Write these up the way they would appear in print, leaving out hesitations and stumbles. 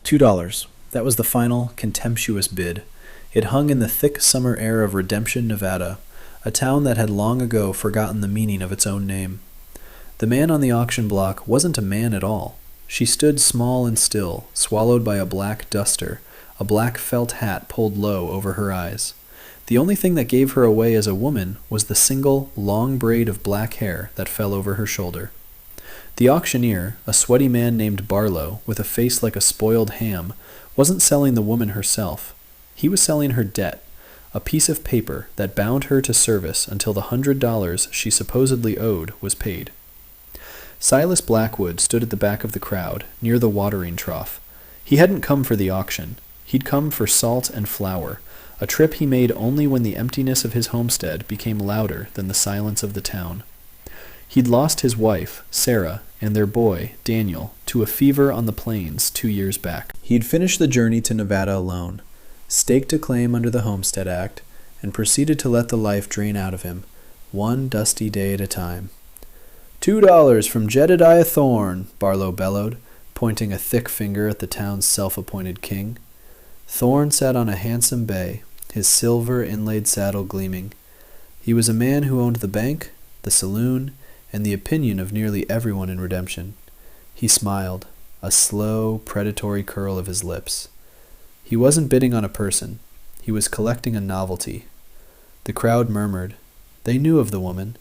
$2. That was the final, contemptuous bid. It hung in the thick summer air of Redemption, Nevada, a town that had long ago forgotten the meaning of its own name. The man on the auction block wasn't a man at all. She stood small and still, swallowed by a black duster, a black felt hat pulled low over her eyes. The only thing that gave her away as a woman was the single, long braid of black hair that fell over her shoulder. The auctioneer, a sweaty man named Barlow, with a face like a spoiled ham, wasn't selling the woman herself. He was selling her debt, a piece of paper that bound her to service until the $100 she supposedly owed was paid. Silas Blackwood stood at the back of the crowd, near the watering trough. He hadn't come for the auction. He'd come for salt and flour, a trip he made only when the emptiness of his homestead became louder than the silence of the town. He'd lost his wife, Sarah, and their boy, Daniel, to a fever on the plains 2 years back. He'd finished the journey to Nevada alone, staked a claim under the Homestead Act, and proceeded to let the life drain out of him, one dusty day at a time. $2 from Jedediah Thorne, Barlow bellowed, pointing a thick finger at the town's self-appointed king. Thorne sat on a handsome bay, his silver inlaid saddle gleaming. He was a man who owned the bank, the saloon, and the opinion of nearly everyone in Redemption. He smiled, a slow, predatory curl of his lips. He wasn't bidding on a person. He was collecting a novelty. The crowd murmured. They knew of the woman.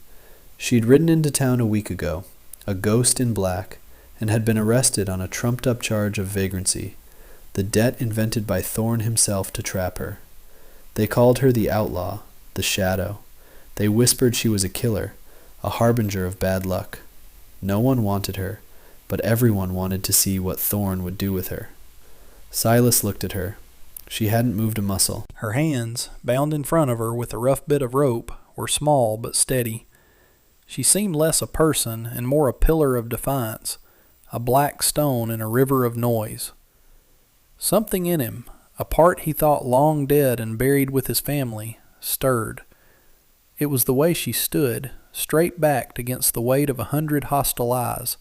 She'd ridden into town a week ago, a ghost in black, and had been arrested on a trumped-up charge of vagrancy, the debt invented by Thorne himself to trap her. They called her the Outlaw, the Shadow. They whispered she was a killer, a harbinger of bad luck. No one wanted her, but everyone wanted to see what Thorne would do with her. Silas looked at her. She hadn't moved a muscle. Her hands, bound in front of her with a rough bit of rope, were small but steady. She seemed less a person and more a pillar of defiance, a black stone in a river of noise. Something in him, a part he thought long dead and buried with his family, stirred. It was the way she stood, straight-backed against the weight of 100 hostile eyes.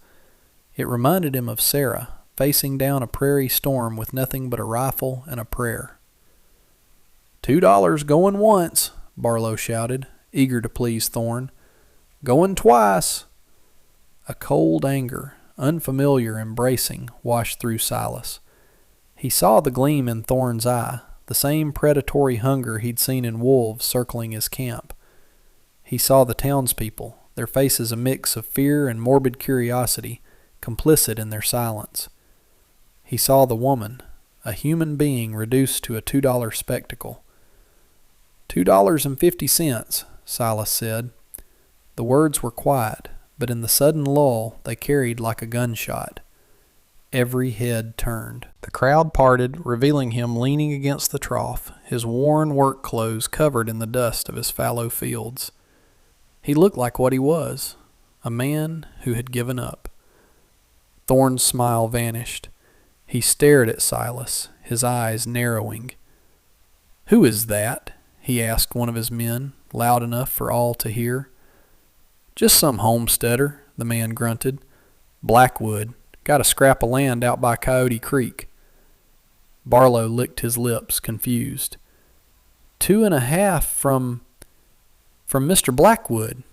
It reminded him of Sarah, facing down a prairie storm with nothing but a rifle and a prayer. $2 going once, Barlow shouted, eager to please Thorne. Going twice. A cold anger, unfamiliar and bracing, washed through Silas. He saw the gleam in Thorne's eye, the same predatory hunger he'd seen in wolves circling his camp. He saw the townspeople, their faces a mix of fear and morbid curiosity, complicit in their silence. He saw the woman, a human being reduced to a $2 spectacle. $2.50, Silas said. The words were quiet, but in the sudden lull they carried like a gunshot. Every head turned. The crowd parted, revealing him leaning against the trough, his worn work clothes covered in the dust of his fallow fields. He looked like what he was, a man who had given up. Thorne's smile vanished. He stared at Silas, his eyes narrowing. "Who is that?" he asked one of his men, loud enough for all to hear. "Just some homesteader," the man grunted. "Blackwood. Got a scrap of land out by Coyote Creek." Barlow licked his lips, confused. 2.5 from Mr. Blackwood.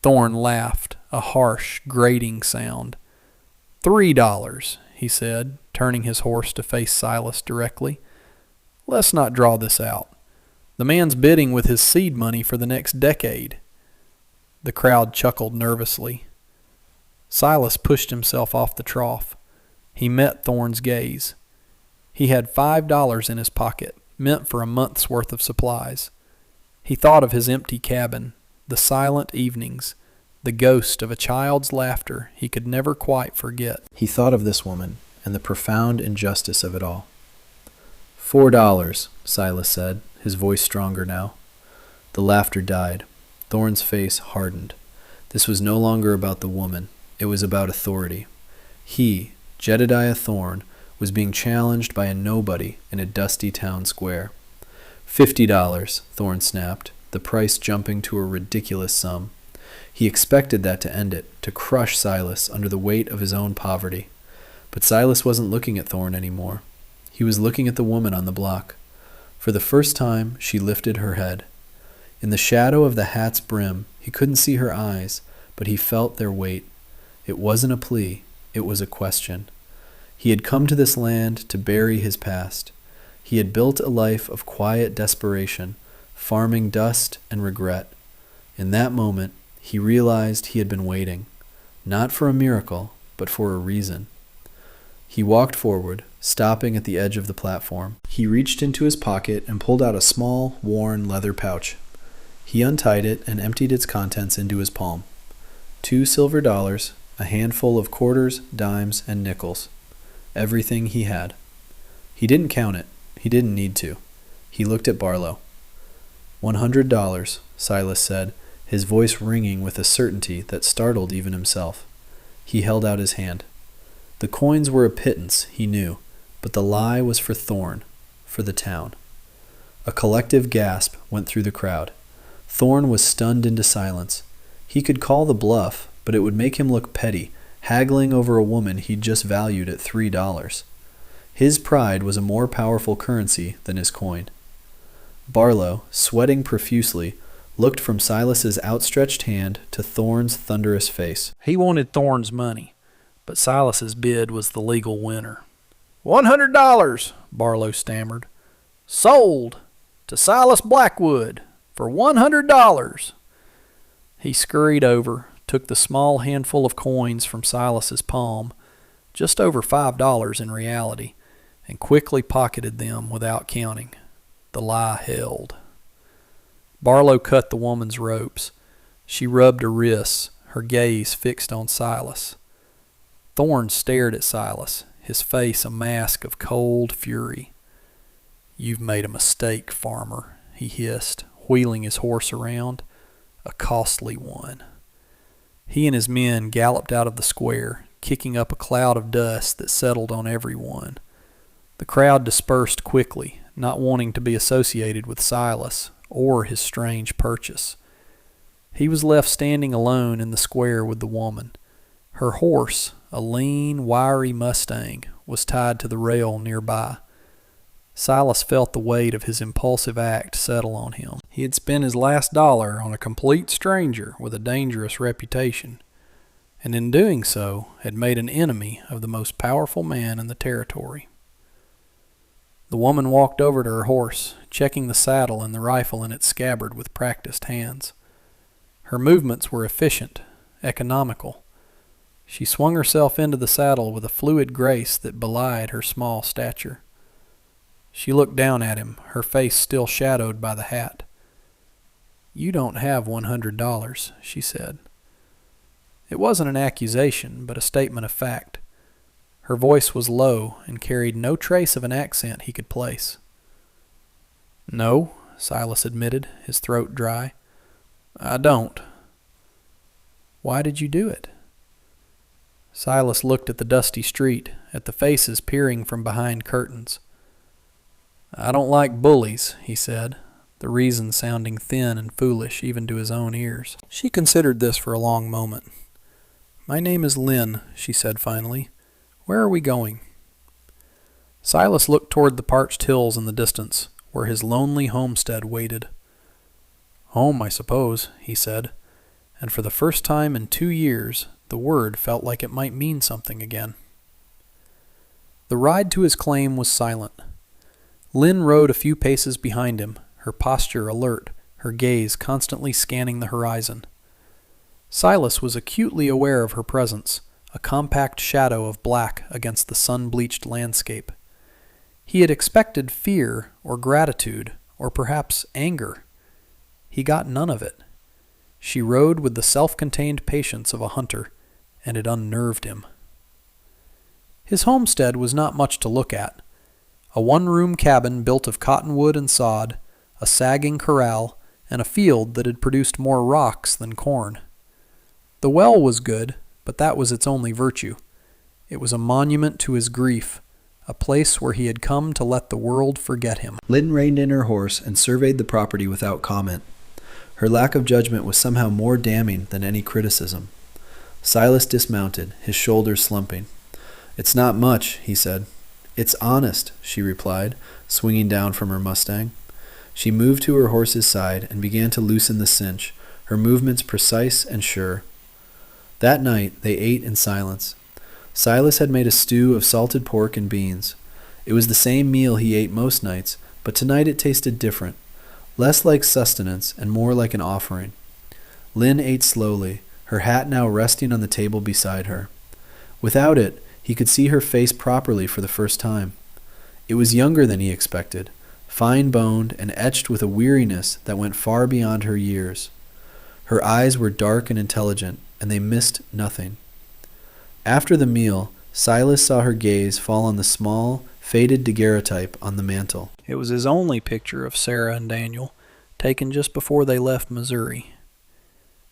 Thorne laughed, a harsh, grating sound. $3, he said, turning his horse to face Silas directly. "Let's not draw this out. The man's bidding with his seed money for the next decade." The crowd chuckled nervously. Silas pushed himself off the trough. He met Thorne's gaze. He had $5 in his pocket, meant for a month's worth of supplies. He thought of his empty cabin, the silent evenings, the ghost of a child's laughter he could never quite forget. He thought of this woman and the profound injustice of it all. $4, Silas said, his voice stronger now. The laughter died. Thorne's face hardened. This was no longer about the woman. It was about authority. He, Jedediah Thorne, was being challenged by a nobody in a dusty town square. $50, Thorne snapped, the price jumping to a ridiculous sum. He expected that to end it, to crush Silas under the weight of his own poverty. But Silas wasn't looking at Thorn anymore. He was looking at the woman on the block. For the first time, she lifted her head. In the shadow of the hat's brim, he couldn't see her eyes, but he felt their weight. It wasn't a plea, it was a question. He had come to this land to bury his past. He had built a life of quiet desperation, farming dust and regret. In that moment, he realized he had been waiting, not for a miracle, but for a reason. He walked forward, stopping at the edge of the platform. He reached into his pocket and pulled out a small, worn leather pouch. He untied it and emptied its contents into his palm. 2 silver dollars, a handful of quarters, dimes, and nickels. Everything he had. He didn't count it. He didn't need to. He looked at Barlow. $100, Silas said, his voice ringing with a certainty that startled even himself. He held out his hand. The coins were a pittance, he knew, but the lie was for Thorn, for the town. A collective gasp went through the crowd. Thorn was stunned into silence. He could call the bluff, but it would make him look petty, haggling over a woman he'd just valued at $3. His pride was a more powerful currency than his coin. Barlow, sweating profusely, looked from Silas's outstretched hand to Thorn's thunderous face. He wanted Thorn's money, but Silas's bid was the legal winner. $100, Barlow stammered. Sold to Silas Blackwood for $100. He scurried over, took the small handful of coins from Silas's palm, just over $5 in reality, and quickly pocketed them without counting. The lie held. Barlow cut the woman's ropes. She rubbed her wrists, her gaze fixed on Silas. Thorn stared at Silas, his face a mask of cold fury. "You've made a mistake, farmer," he hissed, wheeling his horse around. "A costly one." He and his men galloped out of the square, kicking up a cloud of dust that settled on everyone. The crowd dispersed quickly, not wanting to be associated with Silas or his strange purchase. He was left standing alone in the square with the woman. Her horse, a lean, wiry Mustang, was tied to the rail nearby. Silas felt the weight of his impulsive act settle on him. He had spent his last dollar on a complete stranger with a dangerous reputation, and in doing so had made an enemy of the most powerful man in the territory. The woman walked over to her horse, checking the saddle and the rifle in its scabbard with practiced hands. Her movements were efficient, economical. She swung herself into the saddle with a fluid grace that belied her small stature. She looked down at him, her face still shadowed by the hat. "You don't have $100, she said. It wasn't an accusation, but a statement of fact. Her voice was low and carried no trace of an accent he could place. "No," Silas admitted, his throat dry. "I don't." "Why did you do it?" Silas looked at the dusty street, at the faces peering from behind curtains. "I don't like bullies," he said, the reason sounding thin and foolish even to his own ears. She considered this for a long moment. "My name is Lynn," she said finally. "Where are we going?" Silas looked toward the parched hills in the distance, where his lonely homestead waited. "Home, I suppose," he said, and for the first time in 2 years, the word felt like it might mean something again. The ride to his claim was silent. Lynn rode a few paces behind him, her posture alert, her gaze constantly scanning the horizon. Silas was acutely aware of her presence, a compact shadow of black against the sun-bleached landscape. He had expected fear or gratitude or perhaps anger. He got none of it. She rode with the self-contained patience of a hunter, and it unnerved him. His homestead was not much to look at. A one-room cabin built of cottonwood and sod, a sagging corral, and a field that had produced more rocks than corn. The well was good, but that was its only virtue. It was a monument to his grief, a place where he had come to let the world forget him. Lynn reined in her horse and surveyed the property without comment. Her lack of judgment was somehow more damning than any criticism. Silas dismounted, his shoulders slumping. "It's not much," he said. "It's honest," she replied, swinging down from her Mustang. She moved to her horse's side and began to loosen the cinch, her movements precise and sure. That night they ate in silence. Silas had made a stew of salted pork and beans. It was the same meal he ate most nights, but tonight it tasted different, less like sustenance and more like an offering. Lynn ate slowly, her hat now resting on the table beside her. Without it, he could see her face properly for the first time. It was younger than he expected, fine-boned and etched with a weariness that went far beyond her years. Her eyes were dark and intelligent, and they missed nothing. After the meal, Silas saw her gaze fall on the small, faded daguerreotype on the mantel. It was his only picture of Sarah and Daniel, taken just before they left Missouri.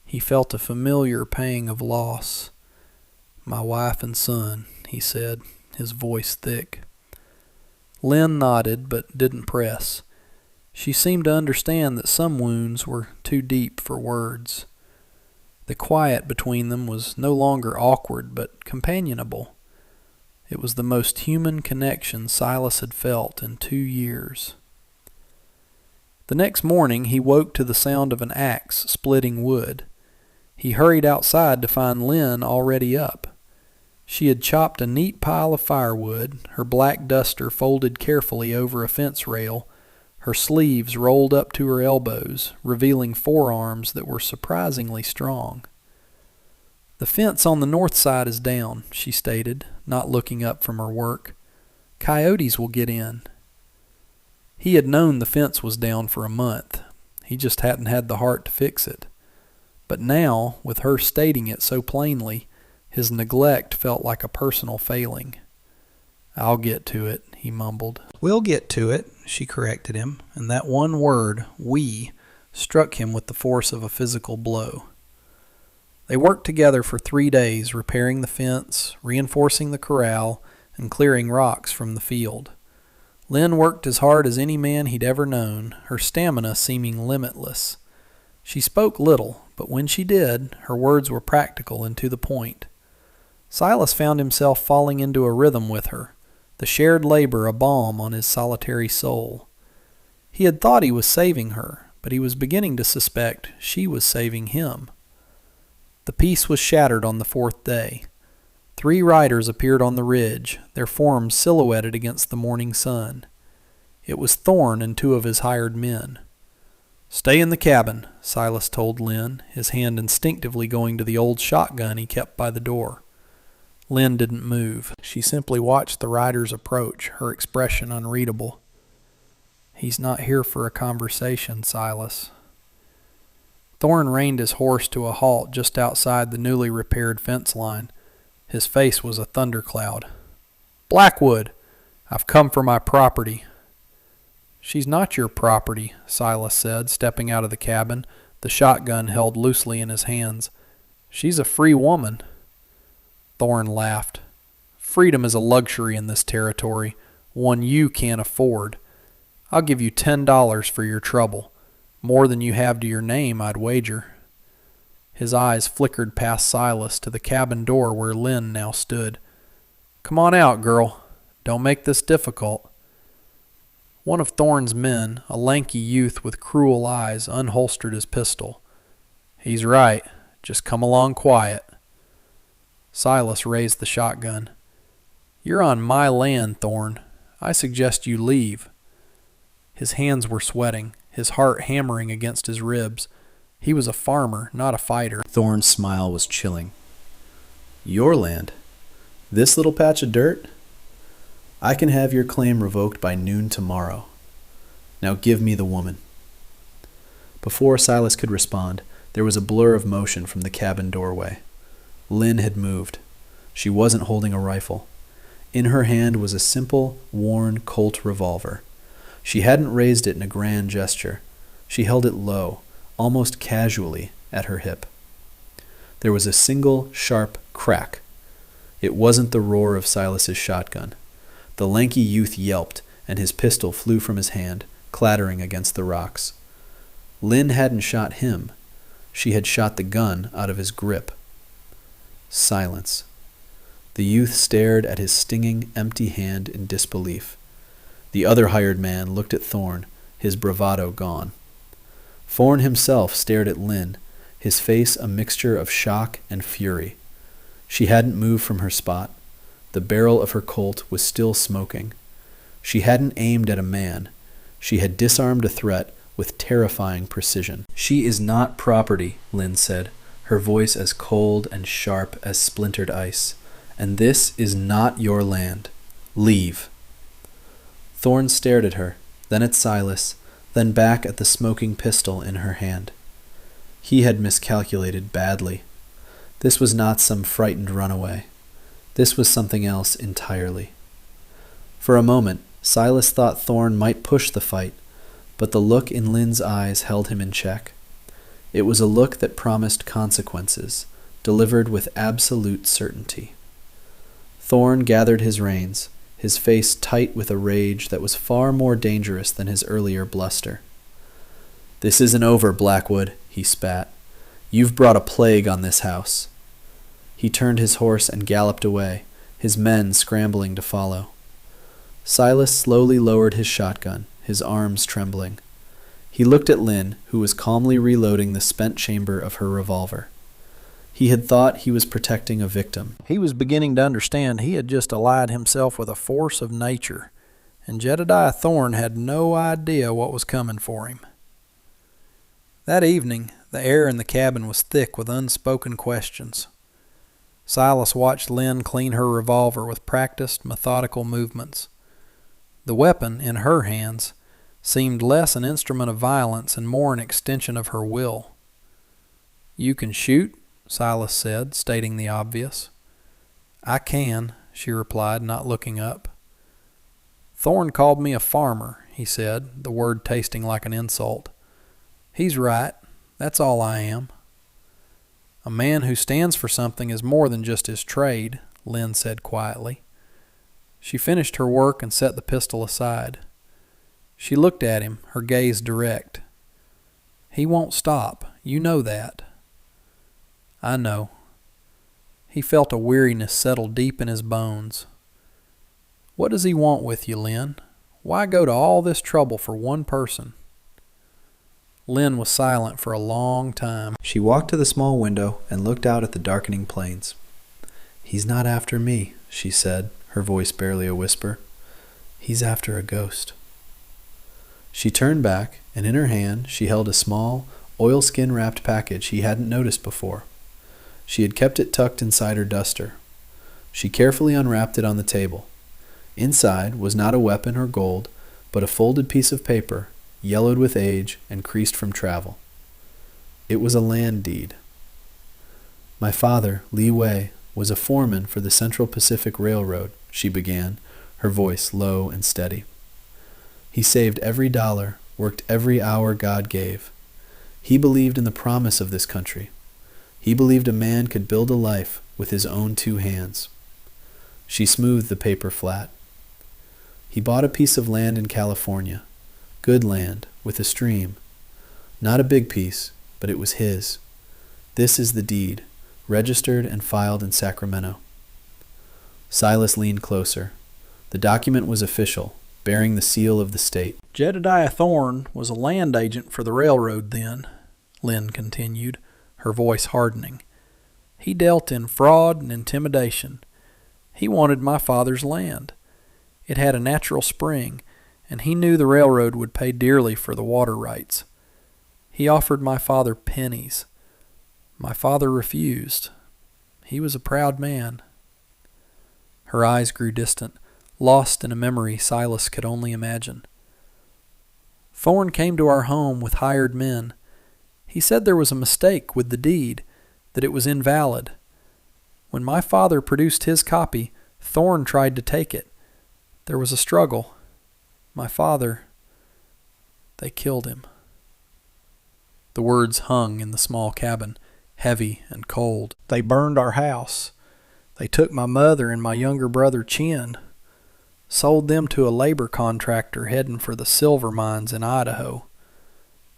He felt a familiar pang of loss. "My wife and son," he said, his voice thick. Lynn nodded, but didn't press. She seemed to understand that some wounds were too deep for words. The quiet between them was no longer awkward, but companionable. It was the most human connection Silas had felt in 2 years. The next morning he woke to the sound of an axe splitting wood. He hurried outside to find Lynn already up. She had chopped a neat pile of firewood, her black duster folded carefully over a fence rail, her sleeves rolled up to her elbows, revealing forearms that were surprisingly strong. "The fence on the north side is down," she stated, not looking up from her work. "Coyotes will get in." He had known the fence was down for a month. He just hadn't had the heart to fix it. But now, with her stating it so plainly, his neglect felt like a personal failing. "I'll get to it," he mumbled. "We'll get to it," she corrected him, and that one word, "we," struck him with the force of a physical blow. They worked together for 3 days, repairing the fence, reinforcing the corral, and clearing rocks from the field. Lynn worked as hard as any man he'd ever known, her stamina seeming limitless. She spoke little, but when she did, her words were practical and to the point. Silas found himself falling into a rhythm with her, the shared labor a balm on his solitary soul. He had thought he was saving her, but he was beginning to suspect she was saving him. The peace was shattered on the 4th day. 3 riders appeared on the ridge, their forms silhouetted against the morning sun. It was Thorne and 2 of his hired men. "Stay in the cabin," Silas told Lynn, his hand instinctively going to the old shotgun he kept by the door. Lynn didn't move. She simply watched the riders approach, her expression unreadable. "He's not here for a conversation, Silas." Thorne reined his horse to a halt just outside the newly repaired fence line. His face was a thundercloud. "Blackwood! I've come for my property." "She's not your property," Silas said, stepping out of the cabin, the shotgun held loosely in his hands. "She's a free woman." Thorne laughed. "Freedom is a luxury in this territory, one you can't afford. I'll give you $10 for your trouble. More than you have to your name, I'd wager." His eyes flickered past Silas to the cabin door where Lynn now stood. "Come on out, girl. Don't make this difficult." One of Thorne's men, a lanky youth with cruel eyes, unholstered his pistol. "He's right. Just come along quiet." Silas raised the shotgun. "You're on my land, Thorne. I suggest you leave." His hands were sweating, his heart hammering against his ribs. He was a farmer, not a fighter. Thorne's smile was chilling. "Your land? This little patch of dirt? I can have your claim revoked by noon tomorrow. Now give me the woman." Before Silas could respond, there was a blur of motion from the cabin doorway. Lynn had moved. She wasn't holding a rifle. In her hand was a simple, worn Colt revolver. She hadn't raised it in a grand gesture. She held it low, almost casually, at her hip. There was a single, sharp crack. It wasn't the roar of Silas's shotgun. The lanky youth yelped, and his pistol flew from his hand, clattering against the rocks. Lynn hadn't shot him. She had shot the gun out of his grip. Silence. The youth stared at his stinging, empty hand in disbelief. The other hired man looked at Thorn, his bravado gone. Thorn himself stared at Lynn, his face a mixture of shock and fury. She hadn't moved from her spot. The barrel of her Colt was still smoking. She hadn't aimed at a man. She had disarmed a threat with terrifying precision. "She is not property," Lynn said, her voice as cold and sharp as splintered ice. "And this is not your land. Leave." Thorn stared at her, then at Silas, then back at the smoking pistol in her hand. He had miscalculated badly. This was not some frightened runaway. This was something else entirely. For a moment, Silas thought Thorn might push the fight, but the look in Lynn's eyes held him in check. It was a look that promised consequences, delivered with absolute certainty. Thorn gathered his reins, his face tight with a rage that was far more dangerous than his earlier bluster. "This isn't over, Blackwood," he spat. "You've brought a plague on this house." He turned his horse and galloped away, his men scrambling to follow. Silas slowly lowered his shotgun, his arms trembling. He looked at Lynn, who was calmly reloading the spent chamber of her revolver. He had thought he was protecting a victim. He was beginning to understand he had just allied himself with a force of nature, and Jedediah Thorn had no idea what was coming for him. That evening, the air in the cabin was thick with unspoken questions. Silas watched Lynn clean her revolver with practiced, methodical movements. The weapon, in her hands, seemed less an instrument of violence and more an extension of her will. "You can shoot?" Silas said, stating the obvious. "I can," she replied, not looking up. "Thorn called me a farmer," he said, the word tasting like an insult. "He's right. That's all I am." "A man who stands for something is more than just his trade," Lynn said quietly. She finished her work and set the pistol aside. She looked at him, her gaze direct. "He won't stop. You know that." "I know." He felt a weariness settle deep in his bones. "What does he want with you, Lynn? Why go to all this trouble for one person?" Lynn was silent for a long time. She walked to the small window and looked out at the darkening plains. "He's not after me," she said, her voice barely a whisper. "He's after a ghost." She turned back, and in her hand she held a small, oilskin-wrapped package he hadn't noticed before. She had kept it tucked inside her duster. She carefully unwrapped it on the table. Inside was not a weapon or gold, but a folded piece of paper, yellowed with age and creased from travel. It was a land deed. "My father, Lee Way, was a foreman for the Central Pacific Railroad," she began, her voice low and steady. "He saved every dollar, worked every hour God gave. He believed in the promise of this country. He believed a man could build a life with his own two hands." She smoothed the paper flat. "He bought a piece of land in California. Good land, with a stream. Not a big piece, but it was his. This is the deed, registered and filed in Sacramento." Silas leaned closer. The document was official, bearing the seal of the state. "Jedediah Thorn was a land agent for the railroad then," Lynn continued, her voice hardening. "He dealt in fraud and intimidation. He wanted my father's land. It had a natural spring, and he knew the railroad would pay dearly for the water rights. He offered my father pennies. My father refused. He was a proud man." Her eyes grew distant, lost in a memory Silas could only imagine. "Thorn came to our home with hired men. He said there was a mistake with the deed, that it was invalid. When my father produced his copy, Thorn tried to take it. There was a struggle. My father, they killed him." The words hung in the small cabin, heavy and cold. "They burned our house. They took my mother and my younger brother Chin, sold them to a labor contractor heading for the silver mines in Idaho.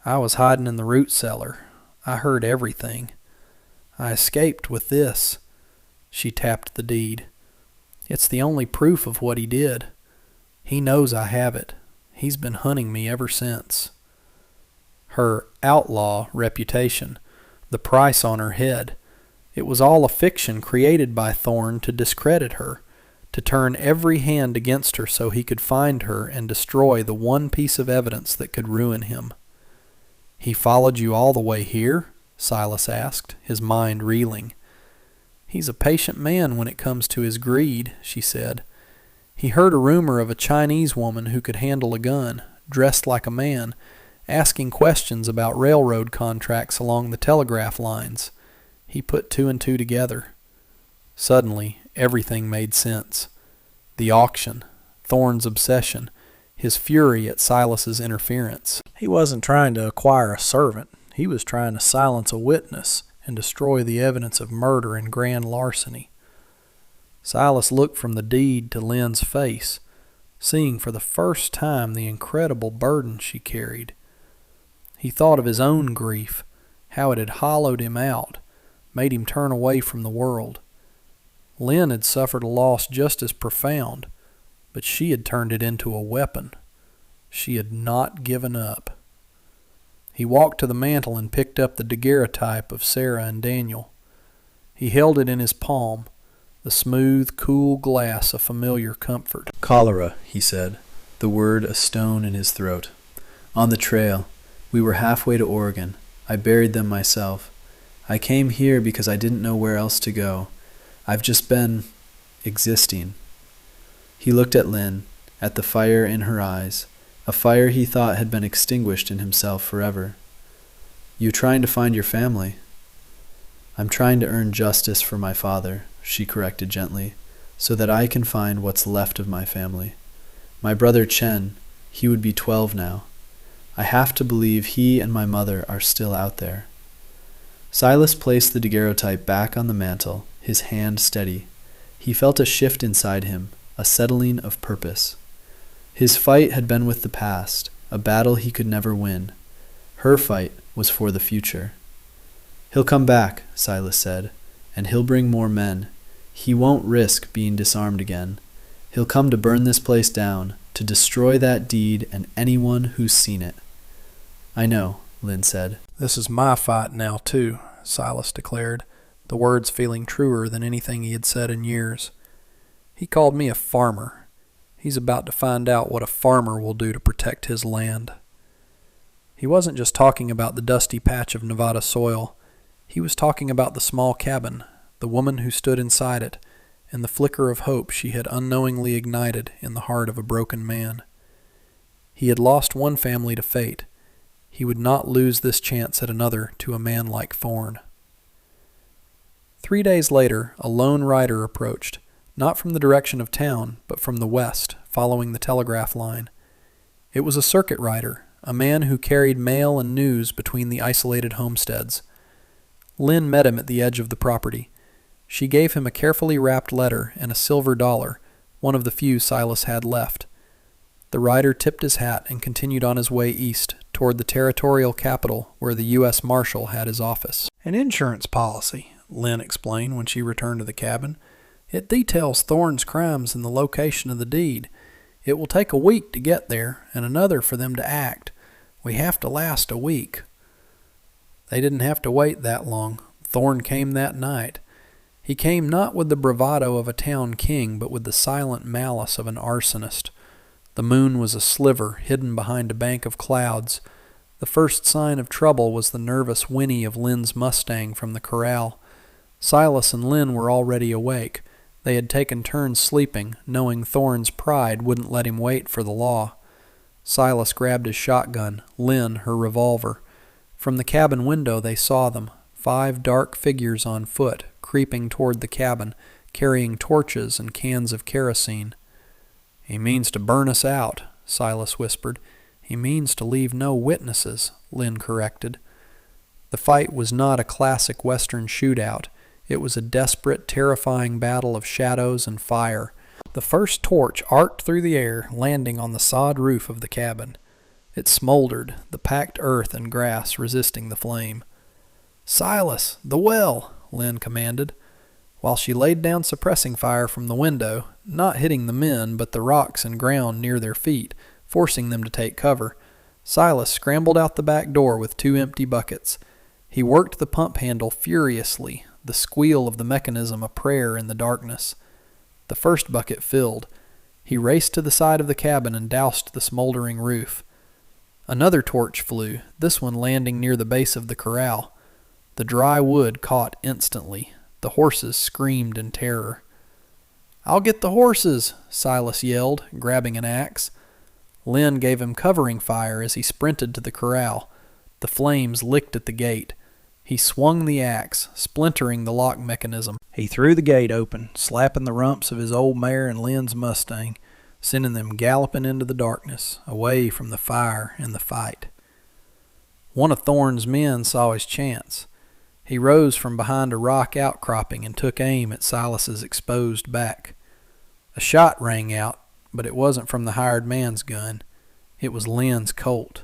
I was hiding in the root cellar. I heard everything. I escaped with this." She tapped the deed. It's the only proof of what he did. He knows I have it. He's been hunting me ever since. Her outlaw reputation, the price on her head. It was all a fiction created by Thorn to discredit her, to turn every hand against her so he could find her and destroy the one piece of evidence that could ruin him. "He followed you all the way here?" Silas asked, his mind reeling. "He's a patient man when it comes to his greed," she said. "He heard a rumor of a Chinese woman who could handle a gun, dressed like a man, asking questions about railroad contracts along the telegraph lines. He put two and two together." Suddenly, everything made sense. The auction, Thorn's obsession, his fury at Silas's interference. He wasn't trying to acquire a servant. He was trying to silence a witness and destroy the evidence of murder and grand larceny. Silas looked from the deed to Lynn's face, seeing for the first time the incredible burden she carried. He thought of his own grief, how it had hollowed him out, made him turn away from the world. Lynn had suffered a loss just as profound, but she had turned it into a weapon. She had not given up. He walked to the mantel and picked up the daguerreotype of Sarah and Daniel. He held it in his palm, the smooth, cool glass a familiar comfort. "Cholera," he said, the word a stone in his throat. "On the trail. We were halfway to Oregon. I buried them myself. I came here because I didn't know where else to go. I've just been existing." He looked at Lynn, at the fire in her eyes, a fire he thought had been extinguished in himself forever. "You trying to find your family?" "I'm trying to earn justice for my father," she corrected gently, "so that I can find what's left of my family. My brother Chen, he would be 12 now. I have to believe he and my mother are still out there." Silas placed the daguerreotype back on the mantel, his hand steady. He felt a shift inside him, a settling of purpose. His fight had been with the past, a battle he could never win. Her fight was for the future. "He'll come back," Silas said, "and he'll bring more men. He won't risk being disarmed again. He'll come to burn this place down, to destroy that deed and anyone who's seen it." "I know," Lynn said. "This is my fight now, too," Silas declared, the words feeling truer than anything he had said in years. "He called me a farmer. He's about to find out what a farmer will do to protect his land." He wasn't just talking about the dusty patch of Nevada soil. He was talking about the small cabin, the woman who stood inside it, and the flicker of hope she had unknowingly ignited in the heart of a broken man. He had lost one family to fate. He would not lose this chance at another to a man like Thorn. 3 days later, a lone rider approached, not from the direction of town, but from the west, following the telegraph line. It was a circuit rider, a man who carried mail and news between the isolated homesteads. Lynn met him at the edge of the property. She gave him a carefully wrapped letter and a silver dollar, one of the few Silas had left. The rider tipped his hat and continued on his way east, toward the territorial capital where the U.S. Marshal had his office. "An insurance policy," Lynn explained when she returned to the cabin. "It details Thorn's crimes and the location of the deed. It will take a week to get there, and another for them to act. We have to last a week." They didn't have to wait that long. Thorn came that night. He came not with the bravado of a town king, but with the silent malice of an arsonist. The moon was a sliver hidden behind a bank of clouds. The first sign of trouble was the nervous whinny of Lynn's Mustang from the corral. Silas and Lynn were already awake. They had taken turns sleeping, knowing Thorn's pride wouldn't let him wait for the law. Silas grabbed his shotgun, Lynn her revolver. From the cabin window they saw them, 5 dark figures on foot, creeping toward the cabin, carrying torches and cans of kerosene. "He means to burn us out," Silas whispered. "He means to leave no witnesses," Lynn corrected. The fight was not a classic Western shootout. It was a desperate, terrifying battle of shadows and fire. The first torch arced through the air, landing on the sod roof of the cabin. It smoldered, the packed earth and grass resisting the flame. "Silas, the well!" Lynn commanded. while she laid down suppressing fire from the window, not hitting the men but the rocks and ground near their feet, forcing them to take cover. Silas scrambled out the back door with 2 empty buckets. He worked the pump handle furiously, the squeal of the mechanism a prayer in the darkness. The first bucket filled. He raced to the side of the cabin and doused the smoldering roof. Another torch flew, this one landing near the base of the corral. The dry wood caught instantly. The horses screamed in terror. "I'll get the horses," Silas yelled, grabbing an axe. Lynn gave him covering fire as he sprinted to the corral. The flames licked at the gate. He swung the axe, splintering the lock mechanism. He threw the gate open, slapping the rumps of his old mare and Lynn's Mustang, sending them galloping into the darkness, away from the fire and the fight. One of Thorne's men saw his chance. He rose from behind a rock outcropping and took aim at Silas's exposed back. A shot rang out, but it wasn't from the hired man's gun. It was Lynn's Colt.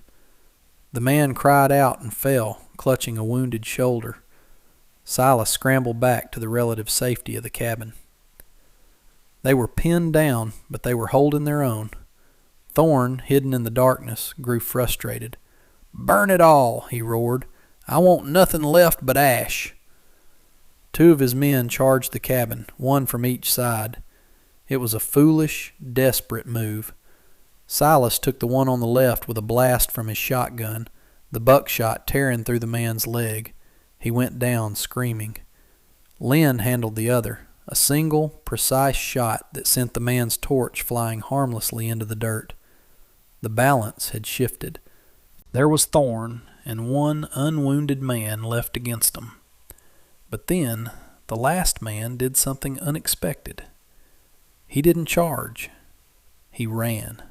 The man cried out and fell, clutching a wounded shoulder. Silas scrambled back to the relative safety of the cabin. They were pinned down, but they were holding their own. Thorne, hidden in the darkness, grew frustrated. "Burn it all," he roared. "I want nothing left but ash." 2 of his men charged the cabin, 1 from each side. It was a foolish, desperate move. Silas took the one on the left with a blast from his shotgun, the buckshot tearing through the man's leg. He went down screaming. Lynn handled the other, a single, precise shot that sent the man's torch flying harmlessly into the dirt. The balance had shifted. There was Thorne and 1 unwounded man left against him. But then, the last man did something unexpected. He didn't charge. He ran.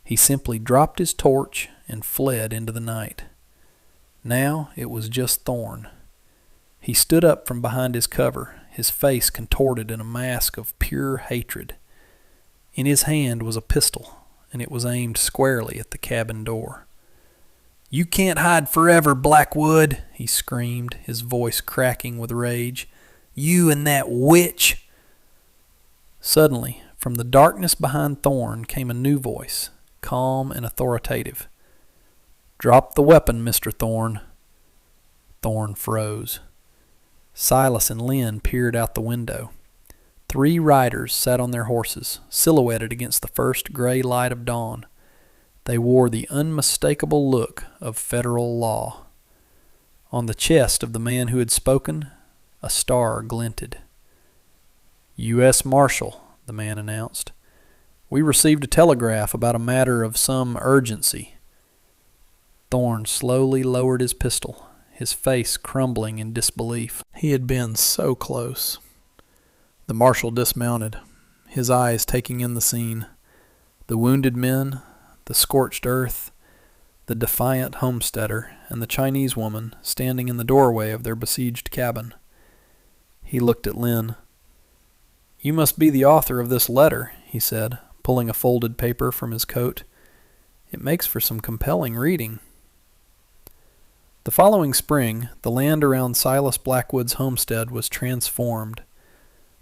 He simply dropped his torch and fled into the night. Now it was just Thorne. He stood up from behind his cover, his face contorted in a mask of pure hatred. In his hand was a pistol, and it was aimed squarely at the cabin door. "You can't hide forever, Blackwood," he screamed, his voice cracking with rage. "You and that witch!" Suddenly, from the darkness behind Thorne came a new voice, calm and authoritative. "Drop the weapon, Mr. Thorne." Thorne froze. Silas and Lynn peered out the window. 3 riders sat on their horses, silhouetted against the first gray light of dawn. They wore the unmistakable look of federal law. On the chest of the man who had spoken, a star glinted. "U.S. Marshal," the man announced. "We received a telegraph about a matter of some urgency." Thorne slowly lowered his pistol, his face crumbling in disbelief. He had been so close. The marshal dismounted, his eyes taking in the scene. The wounded men, the scorched earth, the defiant homesteader, and the Chinese woman standing in the doorway of their besieged cabin. He looked at Lynn. "You must be the author of this letter," he said, pulling a folded paper from his coat. "It makes for some compelling reading." The following spring, the land around Silas Blackwood's homestead was transformed.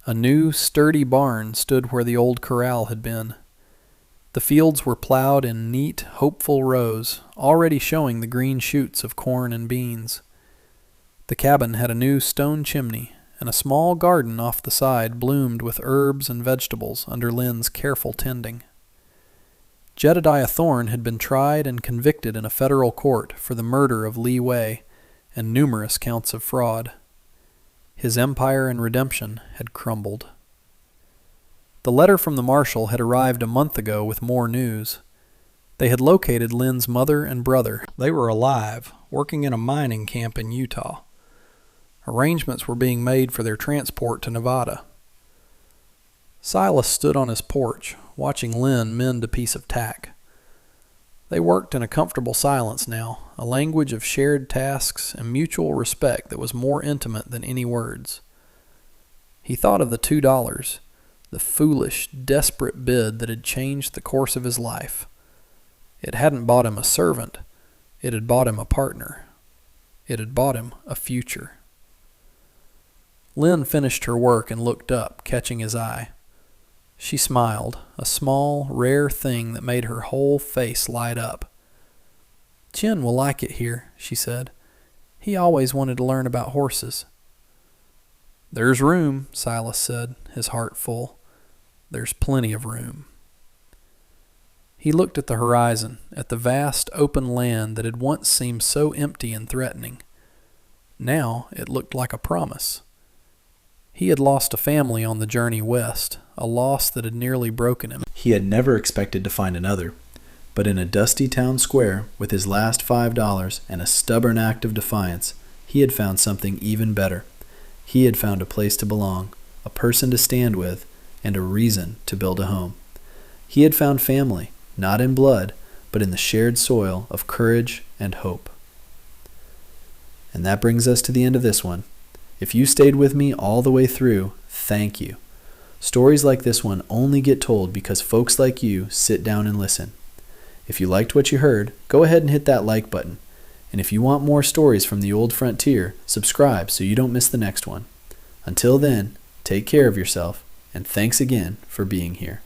A new, sturdy barn stood where the old corral had been. The fields were plowed in neat, hopeful rows, already showing the green shoots of corn and beans. The cabin had a new stone chimney, and a small garden off the side bloomed with herbs and vegetables under Lynn's careful tending. Jedediah Thorne had been tried and convicted in a federal court for the murder of Lee Way and numerous counts of fraud. His empire and redemption had crumbled. The letter from the marshal had arrived a month ago with more news. They had located Lynn's mother and brother. They were alive, working in a mining camp in Utah. Arrangements were being made for their transport to Nevada. Silas stood on his porch, watching Lynn mend a piece of tack. They worked in a comfortable silence now, a language of shared tasks and mutual respect that was more intimate than any words. He thought of the $2, the foolish, desperate bid that had changed the course of his life. It hadn't bought him a servant. It had bought him a partner. It had bought him a future. Lynn finished her work and looked up, catching his eye. She smiled, a small, rare thing that made her whole face light up. "Chin will like it here," she said. "He always wanted to learn about horses." "There's room," Silas said, his heart full. "There's plenty of room." He looked at the horizon, at the vast open land that had once seemed so empty and threatening. Now it looked like a promise. He had lost a family on the journey west, a loss that had nearly broken him. He had never expected to find another, but in a dusty town square, with his last $5 and a stubborn act of defiance, he had found something even better. He had found a place to belong, a person to stand with, and a reason to build a home. He had found family, not in blood, but in the shared soil of courage and hope. And that brings us to the end of this one. If you stayed with me all the way through, thank you. Stories like this one only get told because folks like you sit down and listen. If you liked what you heard, go ahead and hit that like button. And if you want more stories from the old frontier, subscribe so you don't miss the next one. Until then, take care of yourself, and thanks again for being here.